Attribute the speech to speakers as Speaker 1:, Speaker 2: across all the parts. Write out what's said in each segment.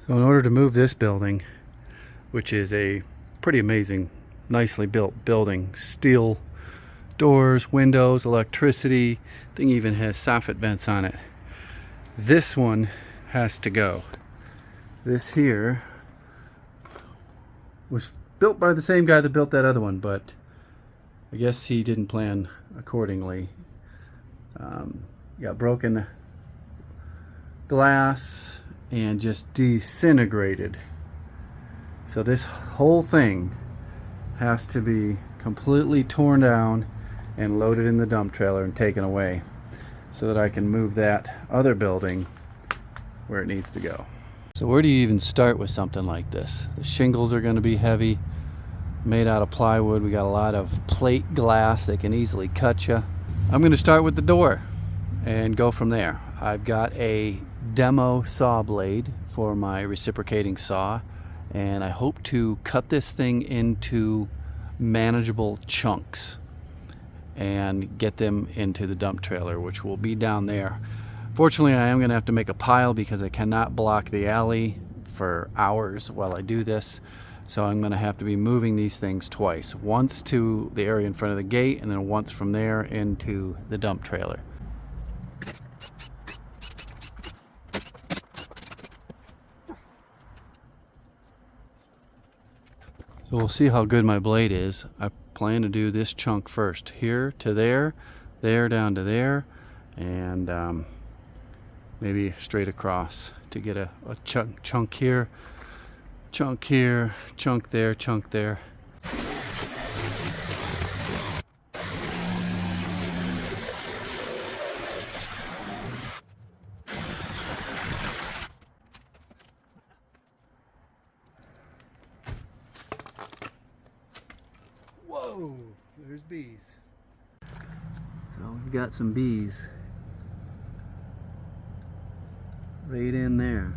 Speaker 1: So in order to move this building, which is a pretty amazing, nicely built building, steel doors, windows, electricity, thing even has soffit vents on it. This one has to go. This here was built by the same guy that built that other one, but I guess he didn't plan accordingly. Got broken glass and just disintegrated. So this whole thing has to be completely torn down and loaded in the dump trailer and taken away so that I can move that other building where it needs to go. So where do you even start with something like this? The shingles are going to be heavy, made out of plywood. We got a lot of plate glass that can easily cut you. I'm going to start with the door and go from there. I've got a demo saw blade for my reciprocating saw, and I hope to cut this thing into manageable chunks and get them into the dump trailer, which will be down there. Fortunately, I am going to have to make a pile because I cannot block the alley for hours while I do this. So I'm going to have to be moving these things twice. Once to the area in front of the gate, and then once from there into the dump trailer. So we'll see how good my blade is. I plan to do this chunk first. Here to there, there down to there, and maybe straight across to get a chunk here, chunk here, chunk there, chunk there. Whoa, there's bees. So we've got some bees right in there.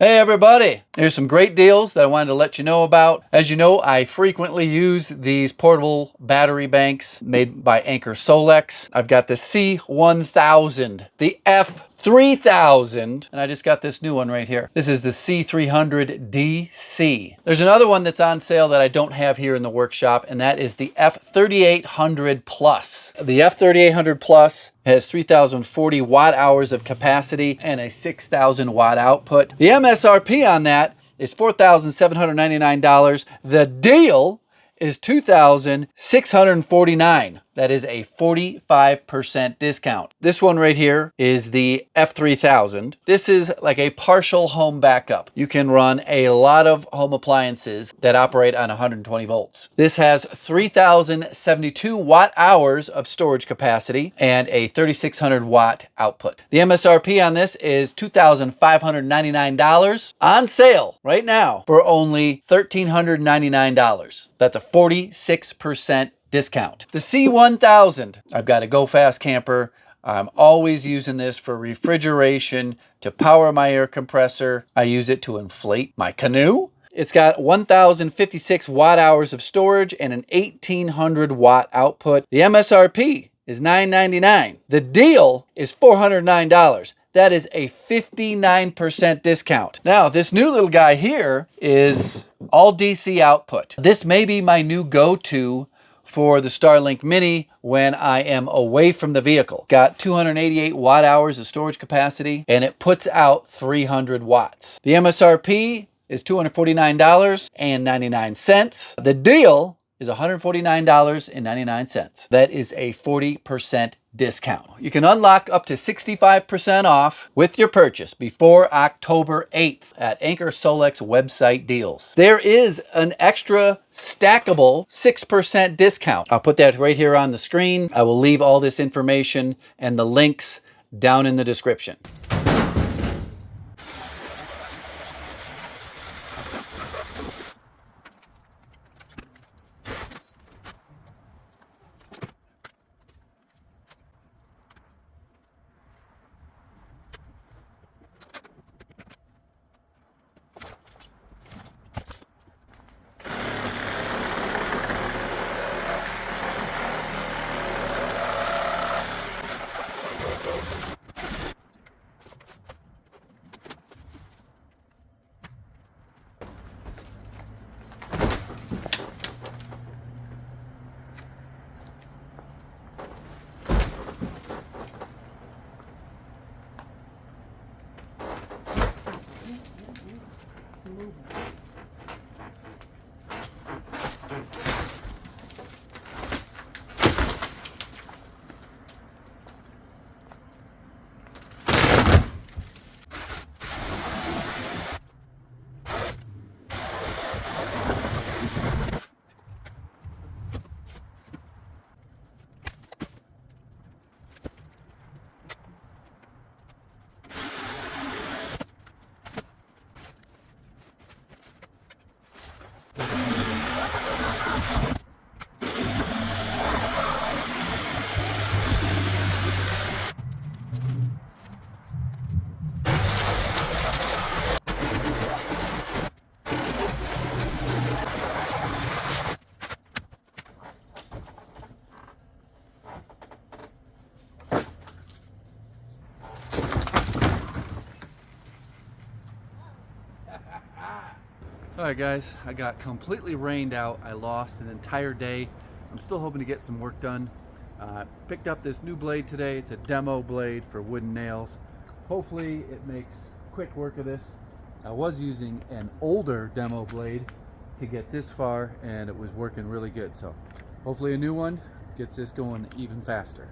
Speaker 1: Hey everybody, here's some great deals that I wanted to let you know about. As you know, I frequently use these portable battery banks made by Anker SOLIX. I've got the C1000, the F3000, and I just got this new one right here. This is the C300DC. There's another one that's on sale that I don't have here in the workshop, and that is the F3800 Plus. The F3800 Plus has 3,040 watt hours of capacity and a 6,000 watt output. The MSRP on that is $4,799. The deal is $2,649. That is a 45% discount. This one right here is the F3000. This is like a partial home backup. You can run a lot of home appliances that operate on 120 volts. This has 3,072 watt hours of storage capacity and a 3,600 watt output. The MSRP on this is $2,599 on sale right now for only $1,399. That's a 46% discount. The C1000, I've got a Go Fast camper. I'm always using this for refrigeration, to power my air compressor. I use it to inflate my canoe. It's got 1,056 watt hours of storage and an 1,800 watt output. The MSRP is $999. The deal is $409. That is a 59% discount. Now, this new little guy here is all DC output. This may be my new go-to for the Starlink Mini when I am away from the vehicle. Got 288 watt hours of storage capacity, and it puts out 300 watts. The MSRP is $249.99. The deal is $149.99. That is a 40% discount. You can unlock up to 65% off with your purchase before October 8th at Anker SOLIX website deals. There is an extra stackable 6% discount. I'll put that right here on the screen. I will leave all this information and the links down in the description. Alright guys, I got completely rained out. I lost an entire day. I'm still hoping to get some work done. Picked up this new blade today. It's a demo blade for wooden nails. Hopefully it makes quick work of this. I was using an older demo blade to get this far and it was working really good. So hopefully a new one gets this going even faster.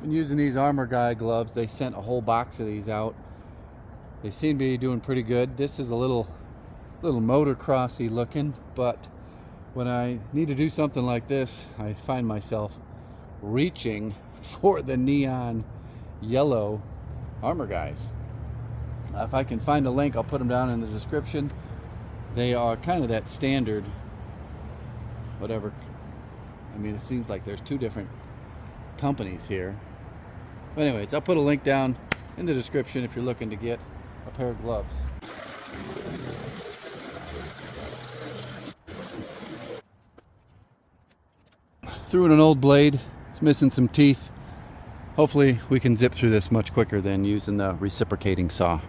Speaker 1: Been using these Armor Guy gloves. They sent a whole box of these out. They seem to be doing pretty good. This is a little motocrossy looking, but when I need to do something like this, I find myself reaching for the neon yellow Armor Guys. If I can find a link, I'll put them down in the description. They are kind of that standard, whatever. I mean, it seems like there's two different companies here. But anyways, I'll put a link down in the description if you're looking to get a pair of gloves. Threw in an old blade. It's missing some teeth. Hopefully we can zip through this much quicker than using the reciprocating saw.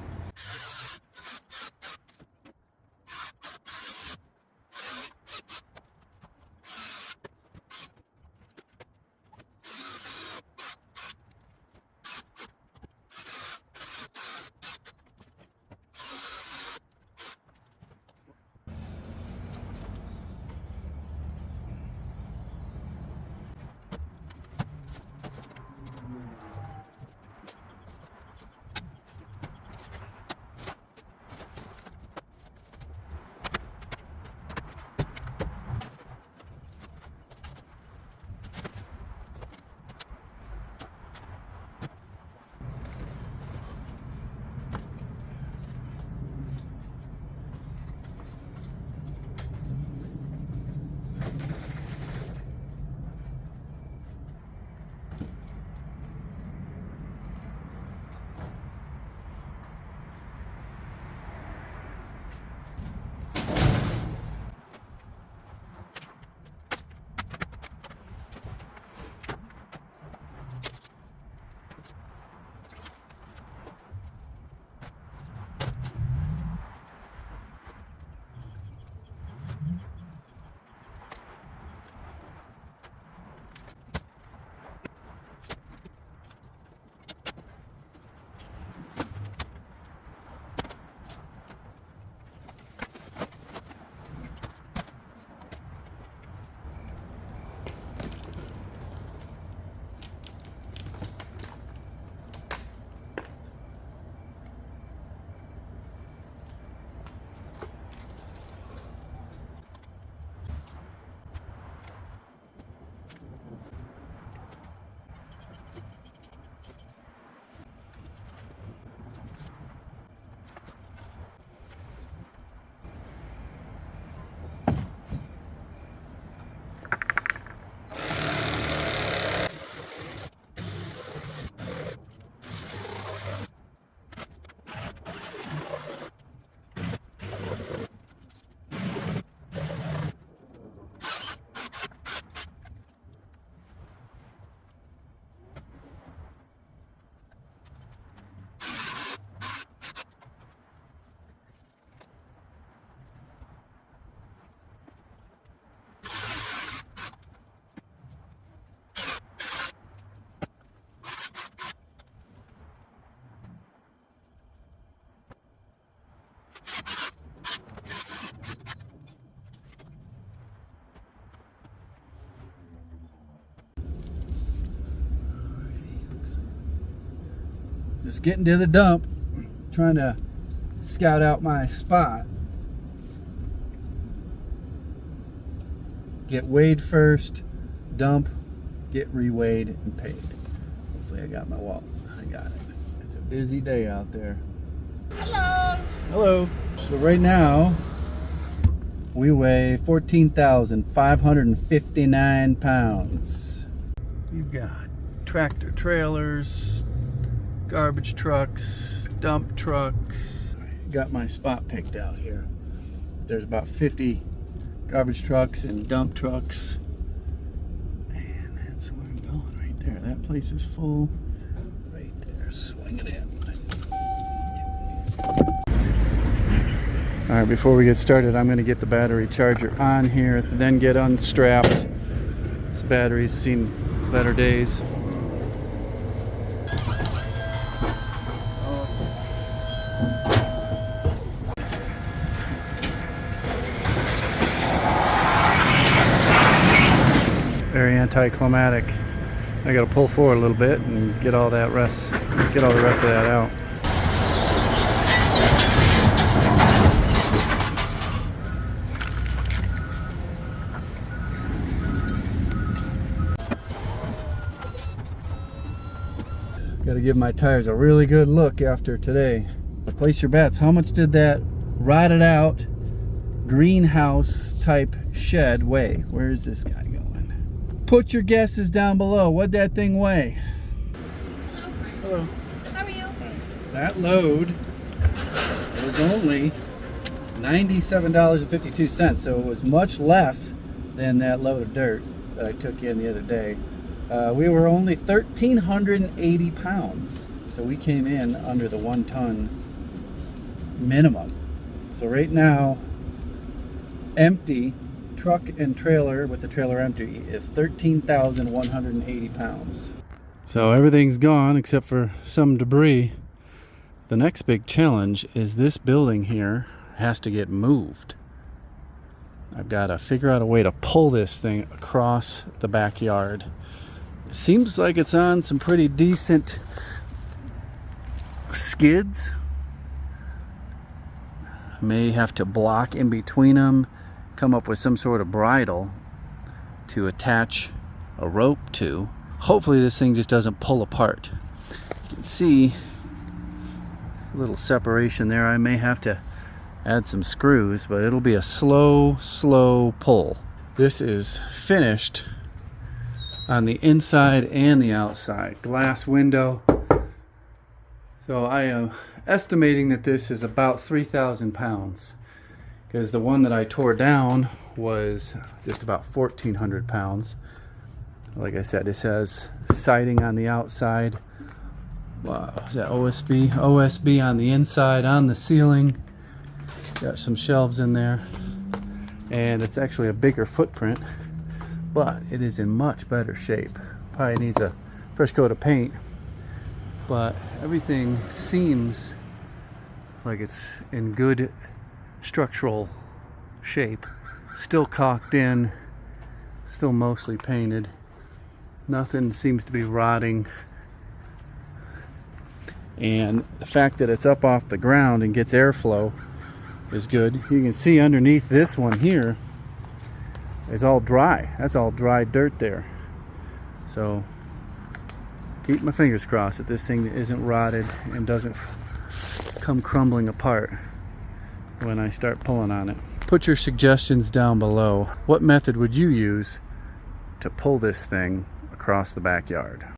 Speaker 1: Just getting to the dump, trying to scout out my spot. Get weighed first, dump, get reweighed and paid. Hopefully I got my wallet. I got it. It's a busy day out there.
Speaker 2: Hello.
Speaker 1: Hello. So right now we weigh 14,559 pounds. You've got tractor trailers, garbage trucks, dump trucks. Got my spot picked out here. There's about 50 garbage trucks and dump trucks. And that's where I'm going right there. That place is full. Right there, swing it in. All right, before we get started, I'm going to get the battery charger on here, then get unstrapped. This battery's seen better days. Very anticlimactic. I got to pull forward a little bit and get all the rest of that out. Got to give my tires a really good look after today. Place your bets. How much did that rotted out greenhouse type shed weigh? Where is this guy going? Put your guesses down below. What'd that thing weigh? Hello.
Speaker 2: How are you?
Speaker 1: That load was only $97.52, so it was much less than that load of dirt that I took in the other day. We were only 1,380 pounds, so we came in under the 1 ton minimum. So right now, empty, truck and trailer with the trailer empty, is 13,180 pounds. So everything's gone except for some debris. The next big challenge is this building here has to get moved. I've got to figure out a way to pull this thing across the backyard. It seems like it's on some pretty decent skids. I may have to block in between them, come up with some sort of bridle to attach a rope to. Hopefully this thing just doesn't pull apart. You can see a little separation there. I may have to add some screws, but it'll be a slow pull. This is finished on the inside and the outside. Glass window. So I am estimating that this is about 3,000 pounds, because the one that I tore down was just about 1,400 pounds. Like I said, this has siding on the outside. Wow, is that OSB? OSB on the inside, on the ceiling. Got some shelves in there. And it's actually a bigger footprint, but it is in much better shape. Probably needs a fresh coat of paint, but everything seems like it's in good structural shape. Still caulked in, still mostly painted. Nothing seems to be rotting. And the fact that it's up off the ground and gets airflow is good. You can see underneath this one here is all dry. That's all dry dirt there. So keep my fingers crossed that this thing isn't rotted and doesn't come crumbling apart when I start pulling on it. Put your suggestions down below. What method would you use to pull this thing across the backyard?